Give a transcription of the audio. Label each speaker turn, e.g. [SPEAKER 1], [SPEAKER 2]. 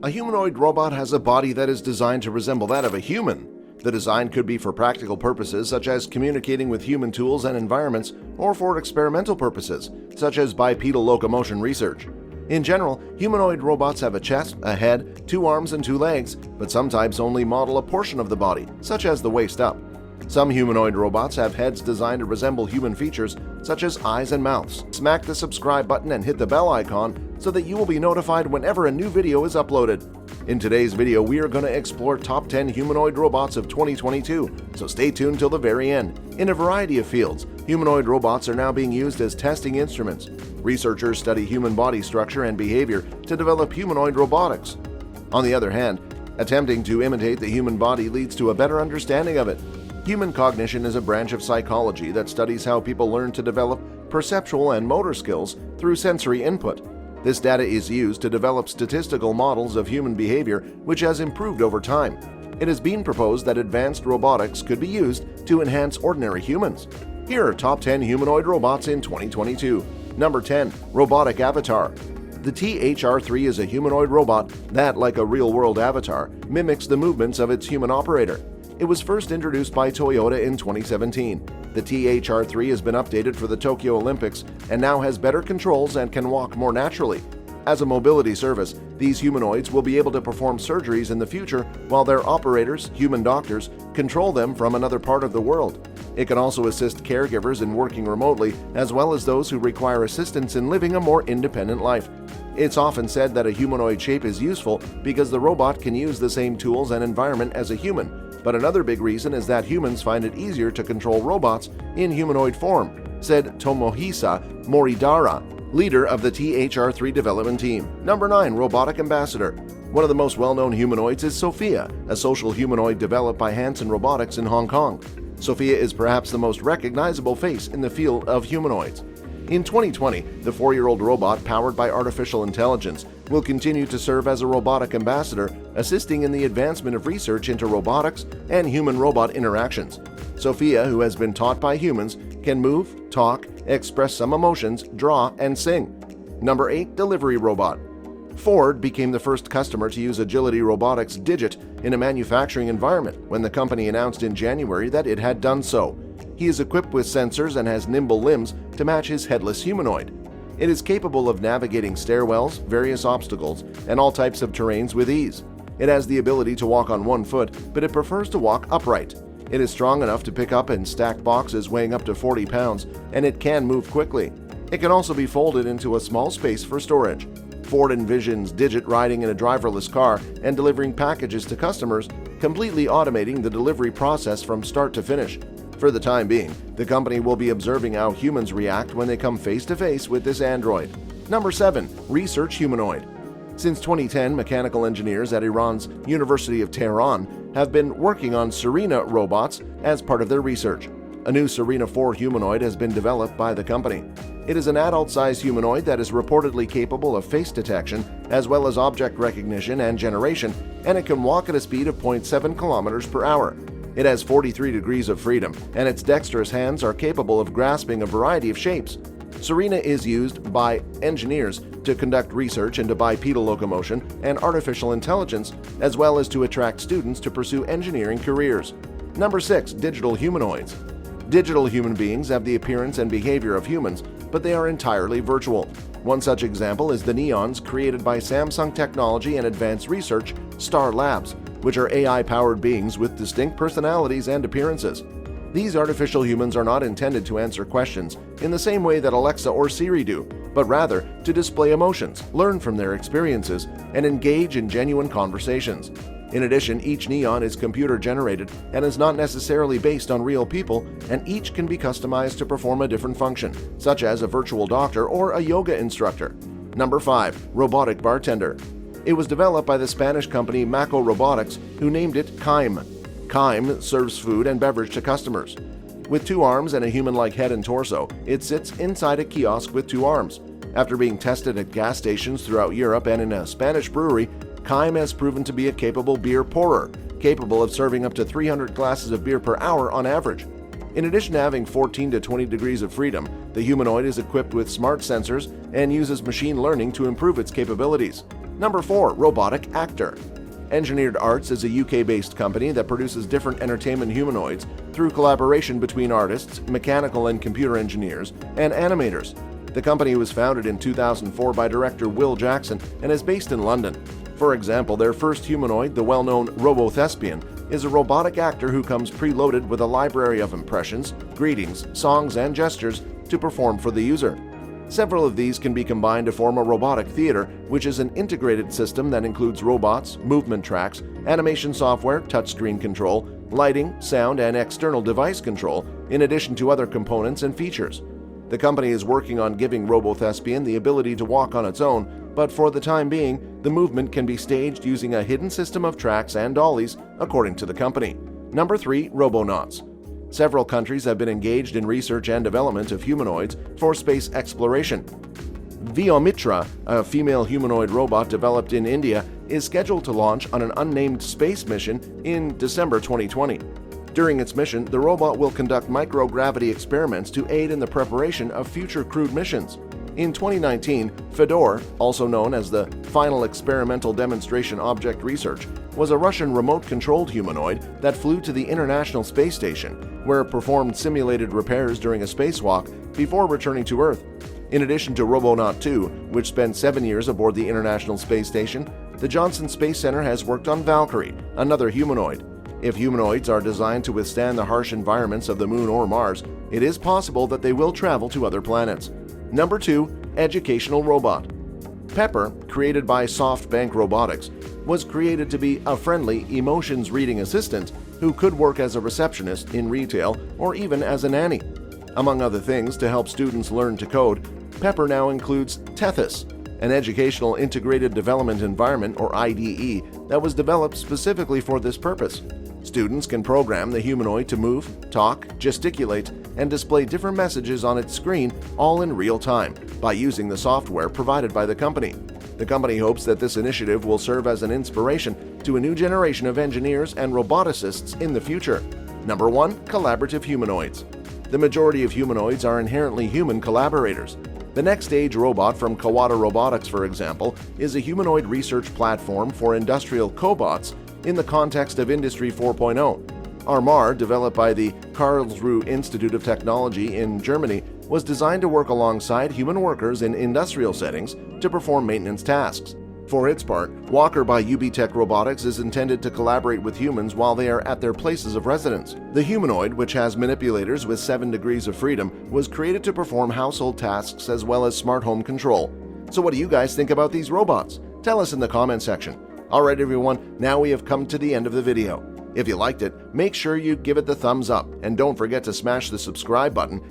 [SPEAKER 1] A humanoid robot has a body that is designed to resemble that of a human. The design could be for practical purposes such as communicating with human tools and environments, or for experimental purposes such as bipedal locomotion research. In general, humanoid robots have a chest, a head, 2 arms and 2 legs, but sometimes only model a portion of the body, such as the waist up. Some humanoid robots have heads designed to resemble human features, such as eyes and mouths. Smack the subscribe button and hit the bell icon so that you will be notified whenever a new video is uploaded. In today's video, we are going to explore top 10 humanoid robots of 2022, so stay tuned till the very end. In a variety of fields, humanoid robots are now being used as testing instruments. Researchers study human body structure and behavior to develop humanoid robotics. On the other hand, attempting to imitate the human body leads to a better understanding of it. Human cognition is a branch of psychology that studies how people learn to develop perceptual and motor skills through sensory input. This data is used to develop statistical models of human behavior, which has improved over time. It has been proposed that advanced robotics could be used to enhance ordinary humans. Here are top 10 humanoid robots in 2022. Number 10. Robotic Avatar. The THR-3 is a humanoid robot that, like a real-world avatar, mimics the movements of its human operator. It was first introduced by Toyota in 2017. The THR-3 has been updated for the Tokyo Olympics and now has better controls and can walk more naturally. As a mobility service, these humanoids will be able to perform surgeries in the future while their operators, human doctors, control them from another part of the world. It can also assist caregivers in working remotely, as well as those who require assistance in living a more independent life. It's often said that a humanoid shape is useful because the robot can use the same tools and environment as a human. But another big reason is that humans find it easier to control robots in humanoid form, said Tomohisa Moridara, leader of the THR-3 development team. Number 9. Robotic Ambassador. One of the most well-known humanoids is Sophia, a social humanoid developed by Hanson Robotics in Hong Kong. Sophia is perhaps the most recognizable face in the field of humanoids. In 2020, the 4-year-old robot powered by artificial intelligence will continue to serve as a robotic ambassador, assisting in the advancement of research into robotics and human-robot interactions. Sophia, who has been taught by humans, can move, talk, express some emotions, draw, and sing. Number 8. Delivery Robot. Ford became the first customer to use Agility Robotics Digit in a manufacturing environment when the company announced in January that it had done so. He is equipped with sensors and has nimble limbs to match his headless humanoid. It is capable of navigating stairwells, various obstacles, and all types of terrains with ease. It has the ability to walk on one foot, but it prefers to walk upright. It is strong enough to pick up and stack boxes weighing up to 40 pounds, and it can move quickly. It can also be folded into a small space for storage. Ford envisions Digit riding in a driverless car and delivering packages to customers, completely automating the delivery process from start to finish. For the time being, the company will be observing how humans react when they come face-to-face with this android. Number 7. Research Humanoid. Since 2010, mechanical engineers at Iran's University of Tehran have been working on Serena robots as part of their research. A new Serena 4 humanoid has been developed by the company. It is an adult-sized humanoid that is reportedly capable of face detection as well as object recognition and generation, and it can walk at a speed of 0.7 kilometers per hour. It has 43 degrees of freedom, and its dexterous hands are capable of grasping a variety of shapes. Serena is used by engineers to conduct research into bipedal locomotion and artificial intelligence, as well as to attract students to pursue engineering careers. Number 6. Digital Humanoids. Digital human beings have the appearance and behavior of humans, but they are entirely virtual. One such example is the Neons created by Samsung Technology and Advanced Research Star Labs, which are AI-powered beings with distinct personalities and appearances. These artificial humans are not intended to answer questions in the same way that Alexa or Siri do, but rather to display emotions, learn from their experiences, and engage in genuine conversations. In addition, each Neon is computer-generated and is not necessarily based on real people, and each can be customized to perform a different function, such as a virtual doctor or a yoga instructor. Number 5. Robotic Bartender. It was developed by the Spanish company Mako Robotics, who named it Kaim. Kaim serves food and beverage to customers. With 2 arms and a human-like head and torso, it sits inside a kiosk with 2 arms. After being tested at gas stations throughout Europe and in a Spanish brewery, Kaim has proven to be a capable beer pourer, capable of serving up to 300 glasses of beer per hour on average. In addition to having 14 to 20 degrees of freedom, the humanoid is equipped with smart sensors and uses machine learning to improve its capabilities. Number 4. Robotic Actor. Engineered Arts is a UK-based company that produces different entertainment humanoids through collaboration between artists, mechanical and computer engineers, and animators. The company was founded in 2004 by director Will Jackson and is based in London. For example, their first humanoid, the well-known Robo-Thespian, is a robotic actor who comes preloaded with a library of impressions, greetings, songs, and gestures to perform for the user. Several of these can be combined to form a robotic theater, which is an integrated system that includes robots, movement tracks, animation software, touchscreen control, lighting, sound, and external device control, in addition to other components and features. The company is working on giving Robo-Thespian the ability to walk on its own, but for the time being, the movement can be staged using a hidden system of tracks and dollies, according to the company. Number 3. Robonauts. Several countries have been engaged in research and development of humanoids for space exploration. Vyomitra, a female humanoid robot developed in India, is scheduled to launch on an unnamed space mission in December 2020. During its mission, the robot will conduct microgravity experiments to aid in the preparation of future crewed missions. In 2019, Fedor, also known as the Final Experimental Demonstration Object Research, was a Russian remote-controlled humanoid that flew to the International Space Station, where it performed simulated repairs during a spacewalk before returning to Earth. In addition to Robonaut 2, which spent 7 years aboard the International Space Station, the Johnson Space Center has worked on Valkyrie, another humanoid. If humanoids are designed to withstand the harsh environments of the Moon or Mars, it is possible that they will travel to other planets. Number 2. Educational Robot. Pepper, created by SoftBank Robotics, was created to be a friendly, emotions-reading assistant who could work as a receptionist in retail or even as a nanny. Among other things, to help students learn to code, Pepper now includes Tethys, an educational integrated development environment or IDE that was developed specifically for this purpose. Students can program the humanoid to move, talk, gesticulate, and display different messages on its screen all in real time by using the software provided by the company. The company hopes that this initiative will serve as an inspiration to a new generation of engineers and roboticists in the future. Number 1. Collaborative Humanoids. The majority of humanoids are inherently human collaborators. The Next Stage robot from Kawada Robotics, for example, is a humanoid research platform for industrial cobots in the context of Industry 4.0. Armar, developed by the Karlsruhe Institute of Technology in Germany, was designed to work alongside human workers in industrial settings to perform maintenance tasks. For its part, Walker by UBTech Robotics is intended to collaborate with humans while they are at their places of residence. The humanoid, which has manipulators with 7 degrees of freedom, was created to perform household tasks as well as smart home control. So what do you guys think about these robots? Tell us in the comment section. Alright everyone, now we have come to the end of the video. If you liked it, make sure you give it the thumbs up and don't forget to smash the subscribe button